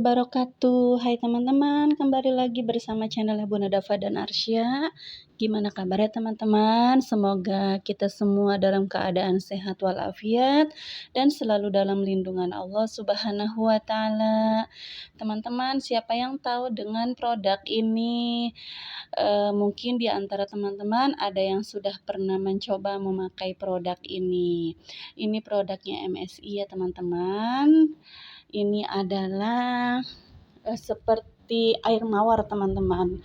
wabarakatuh. Hai teman-teman, kembali lagi bersama channel Bunda Dafa dan Arsya. Gimana kabarnya teman-teman? Semoga kita semua dalam keadaan sehat walafiat dan selalu dalam lindungan Allah Subhanahu wa taala. Teman-teman, siapa yang tahu dengan produk ini? Mungkin di antara teman-teman ada yang sudah pernah mencoba memakai produk ini. Ini produknya MSI ya teman-teman. Ini adalah seperti air mawar teman-teman,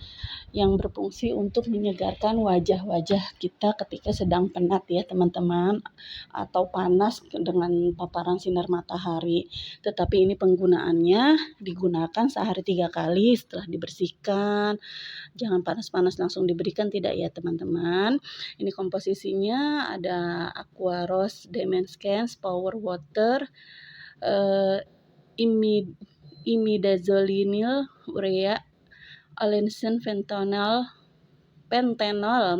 yang berfungsi untuk menyegarkan wajah-wajah kita ketika sedang penat ya teman-teman, atau panas dengan paparan sinar matahari. Tetapi ini penggunaannya digunakan sehari 3 kali setelah dibersihkan. Jangan panas-panas langsung diberikan, tidak ya teman-teman. Ini komposisinya ada Aqua Rose Demescens Power Water, imidazolinil urea, allicin, pentenol,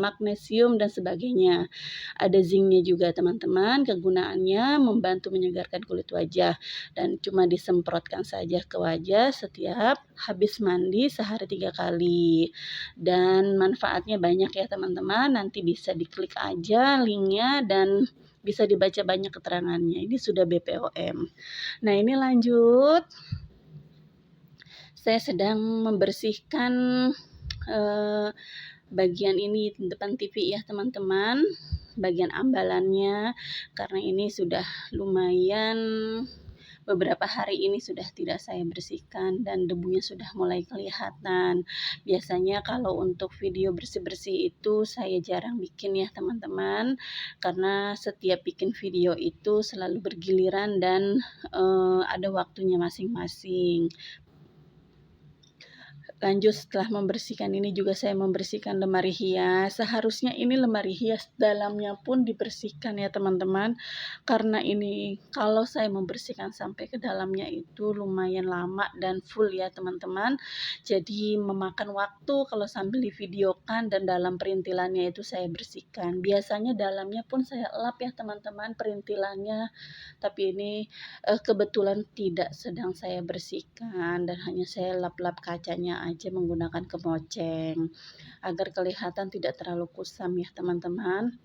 magnesium dan sebagainya. Ada zincnya juga teman-teman. Kegunaannya membantu menyegarkan kulit wajah dan cuma disemprotkan saja ke wajah setiap habis mandi sehari 3 kali. Dan manfaatnya banyak ya teman-teman. Nanti bisa diklik aja linknya dan bisa dibaca banyak keterangannya. Ini sudah BPOM. Nah, ini lanjut. Saya sedang membersihkan bagian ini depan TV ya teman-teman, bagian ambalannya, karena ini sudah lumayan beberapa hari ini sudah tidak saya bersihkan dan debunya sudah mulai kelihatan. Biasanya kalau untuk video bersih-bersih itu saya jarang bikin ya teman-teman, karena setiap bikin video itu selalu bergiliran dan ada waktunya masing-masing. Lanjut, setelah membersihkan ini juga saya membersihkan lemari hias. Seharusnya ini lemari hias dalamnya pun dibersihkan ya teman-teman, karena ini kalau saya membersihkan sampai ke dalamnya itu lumayan lama dan full ya teman-teman. Jadi memakan waktu kalau sambil divideokan dan dalam perintilannya itu saya bersihkan. Biasanya dalamnya pun saya lap ya teman-teman perintilannya, tapi ini kebetulan tidak sedang saya bersihkan dan hanya saya lap-lap kacanya aja menggunakan kemoceng agar kelihatan tidak terlalu kusam ya teman-teman.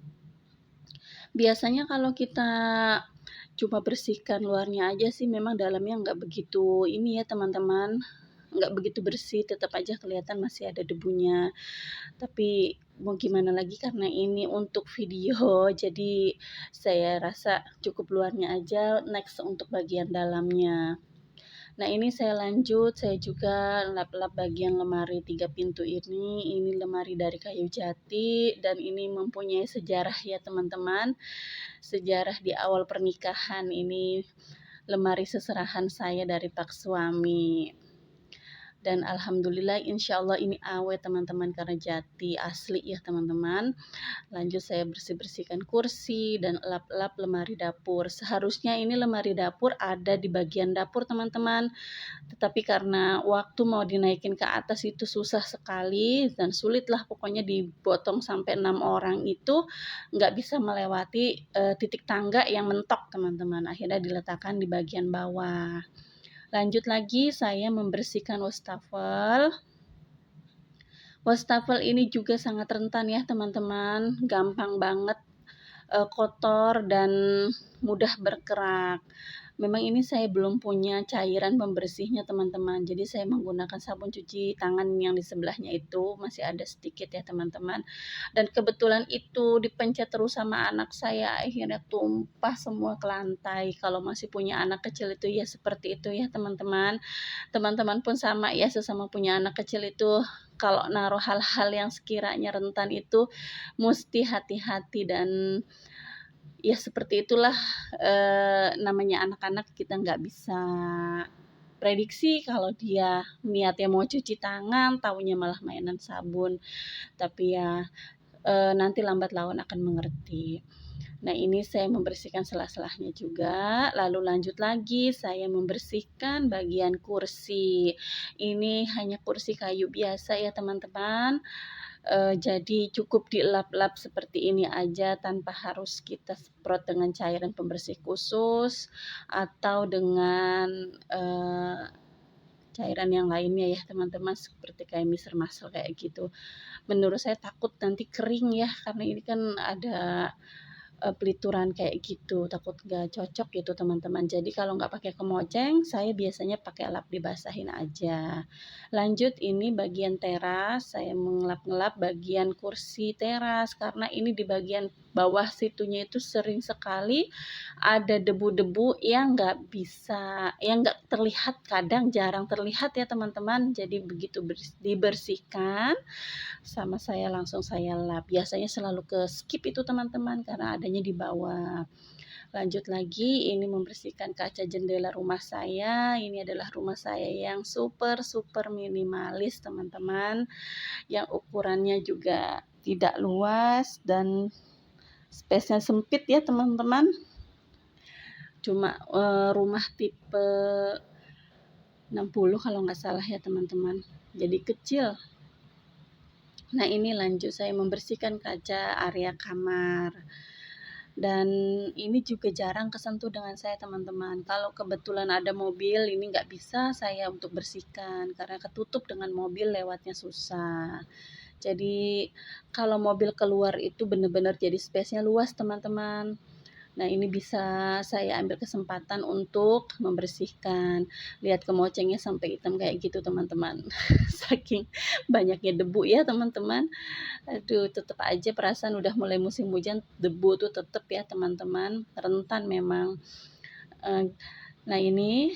Biasanya kalau kita cuma bersihkan luarnya aja sih memang dalamnya nggak begitu ini ya teman-teman, nggak begitu bersih, tetap aja kelihatan masih ada debunya. Tapi mau gimana lagi karena ini untuk video jadi saya rasa cukup luarnya aja, next untuk bagian dalamnya. Nah, ini saya lanjut, saya juga lap-lap bagian lemari 3 pintu ini. Ini lemari dari kayu jati dan ini mempunyai sejarah ya teman-teman. Sejarah di awal pernikahan, ini lemari seserahan saya dari pak suami. Dan alhamdulillah insya Allah ini awet teman-teman karena jati asli ya teman-teman. Lanjut saya bersih-bersihkan kursi dan lap-lap lemari dapur. Seharusnya ini lemari dapur ada di bagian dapur teman-teman, tetapi karena waktu mau dinaikin ke atas itu susah sekali dan sulit lah pokoknya dipotong sampai 6 orang itu nggak bisa melewati titik tangga yang mentok teman-teman. Akhirnya diletakkan di bagian bawah. Lanjut lagi saya membersihkan wastafel. Wastafel ini juga sangat rentan ya teman-teman, gampang banget kotor dan mudah berkerak. Memang ini saya belum punya cairan pembersihnya teman-teman, jadi saya menggunakan sabun cuci tangan yang di sebelahnya itu masih ada sedikit ya teman-teman. Dan kebetulan itu dipencet terus sama anak saya, akhirnya tumpah semua ke lantai. Kalau masih punya anak kecil itu ya seperti itu ya teman-teman. Teman-teman pun sama ya, sesama punya anak kecil itu kalau naruh hal-hal yang sekiranya rentan itu mesti hati-hati dan ya seperti itulah namanya anak-anak, kita nggak bisa prediksi kalau dia niatnya mau cuci tangan, taunya malah mainan sabun. Tapi ya nanti lambat laun akan mengerti. Nah, ini saya membersihkan sela-selahnya juga. Lalu lanjut lagi saya membersihkan bagian kursi. Ini hanya kursi kayu biasa ya teman-teman. Jadi cukup dilap-lap seperti ini aja tanpa harus kita semprot dengan cairan pembersih khusus atau dengan cairan yang lainnya ya teman-teman, seperti kayak misal kayak gitu. Menurut saya takut nanti kering ya, karena ini kan ada pelituran kayak gitu, takut nggak cocok gitu teman-teman. Jadi kalau nggak pakai kemoceng, saya biasanya pakai lap dibasahin aja. Lanjut ini bagian teras, saya mengelap-ngelap bagian kursi teras, karena ini di bagian bawah situnya itu sering sekali ada debu-debu yang nggak terlihat, kadang jarang terlihat ya teman-teman. Jadi begitu dibersihkan, sama saya lap. Biasanya selalu ke skip itu teman-teman karena adanya di bawah. Lanjut lagi, ini membersihkan kaca jendela rumah saya. Ini adalah rumah saya yang super super minimalis teman-teman, yang ukurannya juga tidak luas dan space-nya sempit ya teman-teman. Cuma rumah tipe 60 kalau nggak salah ya teman-teman. Jadi kecil. Nah ini lanjut saya membersihkan kaca area kamar. Dan ini juga jarang kesentuh dengan saya teman-teman. Kalau kebetulan ada mobil, ini nggak bisa saya untuk bersihkan karena ketutup dengan mobil, lewatnya susah. Jadi kalau mobil keluar itu benar-benar jadi space-nya luas teman-teman. Nah ini bisa saya ambil kesempatan untuk membersihkan. Lihat kemocengnya sampai hitam kayak gitu teman-teman. Saking banyaknya debu ya teman-teman. Aduh, tetap aja perasaan udah mulai musim hujan, debu tuh tetap ya teman-teman, rentan memang. Nah ini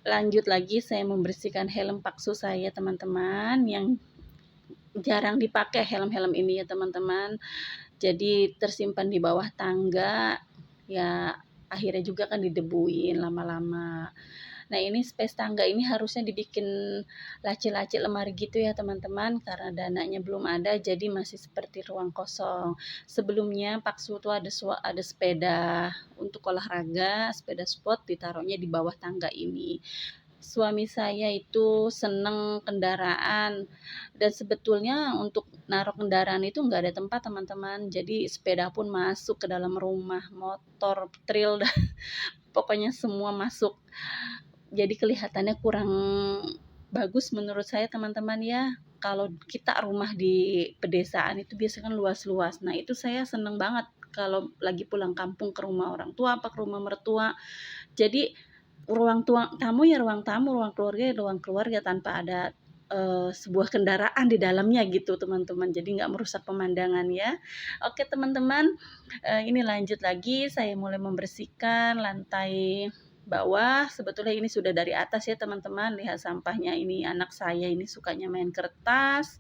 lanjut lagi saya membersihkan helm paksu saya teman-teman, yang jarang dipakai helm-helm ini ya teman-teman. Jadi tersimpan di bawah tangga, ya akhirnya juga kan didebuin lama-lama. Nah ini space tangga ini harusnya dibikin laci-laci lemari gitu ya teman-teman, karena dananya belum ada jadi masih seperti ruang kosong. Sebelumnya Paksu tuh ada sepeda untuk olahraga, sepeda sport ditaruhnya di bawah tangga ini. Suami saya itu seneng kendaraan, dan sebetulnya untuk naruh kendaraan itu nggak ada tempat teman-teman, jadi sepeda pun masuk ke dalam rumah, motor, tril, pokoknya semua masuk. Jadi kelihatannya kurang bagus menurut saya teman-teman ya. Kalau kita rumah di pedesaan itu biasanya kan luas-luas. Nah itu saya seneng banget kalau lagi pulang kampung ke rumah orang tua apa ke rumah mertua. Jadi ruang tamu ya ruang tamu, ruang keluarga ya ruang keluarga, tanpa ada sebuah kendaraan di dalamnya gitu teman-teman. Jadi nggak merusak pemandangan ya. Oke teman-teman, ini lanjut lagi, saya mulai membersihkan lantai bawah. Sebetulnya ini sudah dari atas ya teman-teman, lihat sampahnya. Ini anak saya ini sukanya main kertas,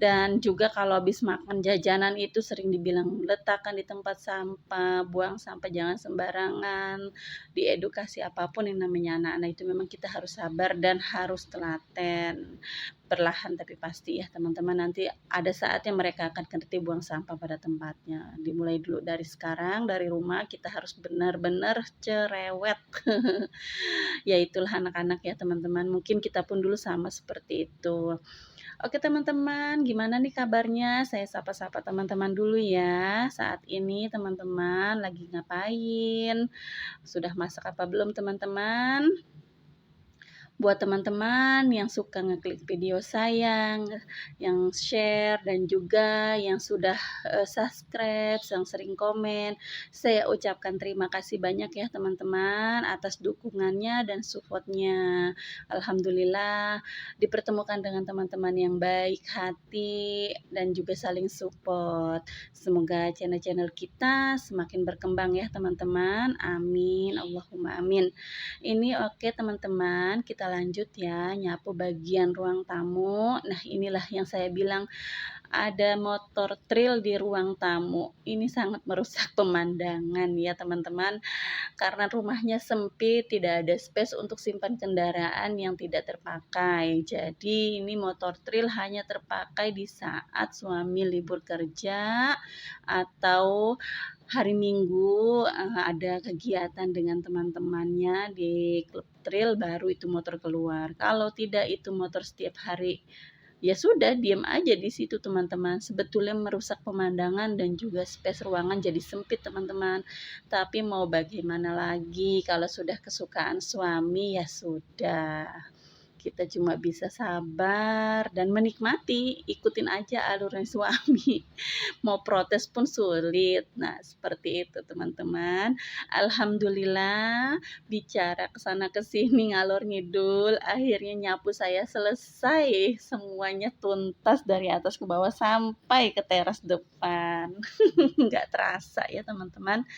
dan juga kalau habis makan jajanan itu sering dibilang letakkan di tempat sampah, buang sampah jangan sembarangan. Diedukasi apapun yang namanya anak-anak itu memang kita harus sabar dan harus telaten, perlahan tapi pasti ya teman-teman. Nanti ada saatnya mereka akan ngerti buang sampah pada tempatnya. Dimulai dulu dari sekarang, dari rumah kita harus benar-benar cerewet. Ya itulah anak-anak ya teman-teman, mungkin kita pun dulu sama seperti itu. Oke teman-teman, gimana nih kabarnya? Saya sapa-sapa teman-teman dulu ya. Saat ini teman-teman lagi ngapain? Sudah masak apa belum teman-teman? Buat teman-teman yang suka ngeklik video saya, yang share, dan juga yang sudah subscribe, yang sering komen, saya ucapkan terima kasih banyak ya teman-teman atas dukungannya dan supportnya. Alhamdulillah dipertemukan dengan teman-teman yang baik hati dan juga saling support. Semoga channel-channel kita semakin berkembang ya teman-teman. Amin, Allahumma amin. Ini oke teman-teman, kita lanjut ya, nyapu bagian ruang tamu. Nah inilah yang saya bilang, ada motor trail di ruang tamu. Ini sangat merusak pemandangan ya teman-teman, karena rumahnya sempit, tidak ada space untuk simpan kendaraan yang tidak terpakai. Jadi ini motor trail hanya terpakai di saat suami libur kerja atau hari Minggu ada kegiatan dengan teman-temannya di klub trail, baru itu motor keluar. Kalau tidak itu motor setiap hari, ya sudah diam aja di situ teman-teman. Sebetulnya merusak pemandangan dan juga space ruangan jadi sempit teman-teman. Tapi mau bagaimana lagi, kalau sudah kesukaan suami ya sudah. Kita cuma bisa sabar dan menikmati, ikutin aja alurnya suami. Mau protes pun sulit. Nah, seperti itu teman-teman. Alhamdulillah bicara ke sana ke sini ngalor ngidul, akhirnya nyapu saya selesai. Semuanya tuntas dari atas ke bawah sampai ke teras depan. Nggak terasa ya teman-teman.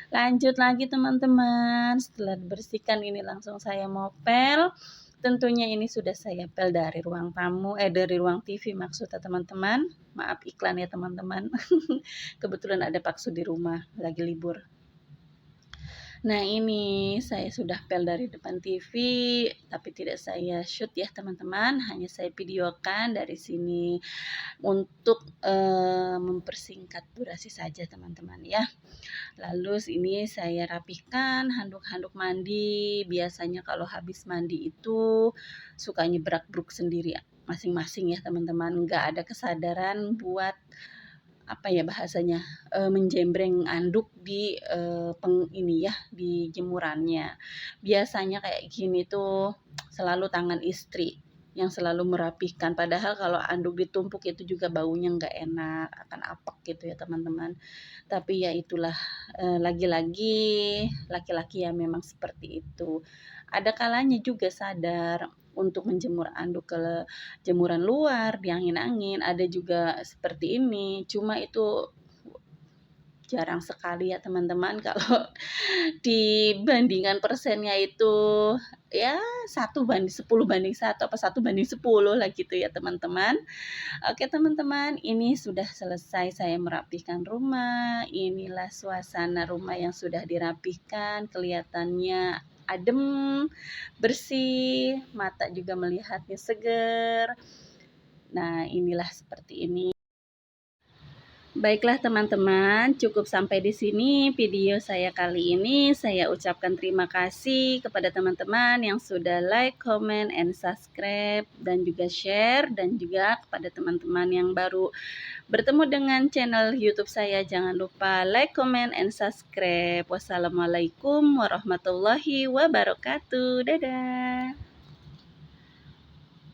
Lanjut lagi teman-teman. Setelah dibersihkan ini langsung saya mopel. Tentunya ini sudah saya pel dari ruang tamu, dari ruang TV maksudnya teman-teman. Maaf iklan ya teman-teman. Kebetulan ada Pak Su di rumah, lagi libur. Nah ini saya sudah pel dari depan TV, tapi tidak saya shoot ya teman-teman. Hanya saya videokan dari sini untuk mempersingkat durasi saja teman-teman ya. Lalu ini saya rapikan handuk-handuk mandi. Biasanya kalau habis mandi itu suka nyebrak-bruk sendiri masing-masing ya teman-teman. Nggak ada kesadaran buat apa ya bahasanya menjembreng anduk di ini ya di jemurannya. Biasanya kayak gini tuh selalu tangan istri yang selalu merapikan, padahal kalau anduk ditumpuk itu juga baunya nggak enak, akan apek gitu ya teman-teman. Tapi ya itulah lagi-lagi laki-laki ya memang seperti itu. Ada kalanya juga sadar untuk menjemur anduk ke jemuran luar di angin-angin, ada juga seperti ini. Cuma itu jarang sekali ya teman-teman kalau dibandingkan persennya itu ya 1:10 apa 1:10 lah gitu ya teman-teman. Oke teman-teman, ini sudah selesai saya merapikan rumah. Inilah suasana rumah yang sudah dirapihkan, kelihatannya adem, bersih, mata juga melihatnya seger. Nah, inilah seperti ini. Baiklah teman-teman, cukup sampai di sini video saya kali ini. Saya ucapkan terima kasih kepada teman-teman yang sudah like, comment, and subscribe, dan juga share, dan juga kepada teman-teman yang baru bertemu dengan channel YouTube saya. Jangan lupa like, comment, and subscribe. Wassalamualaikum warahmatullahi wabarakatuh. Dadah.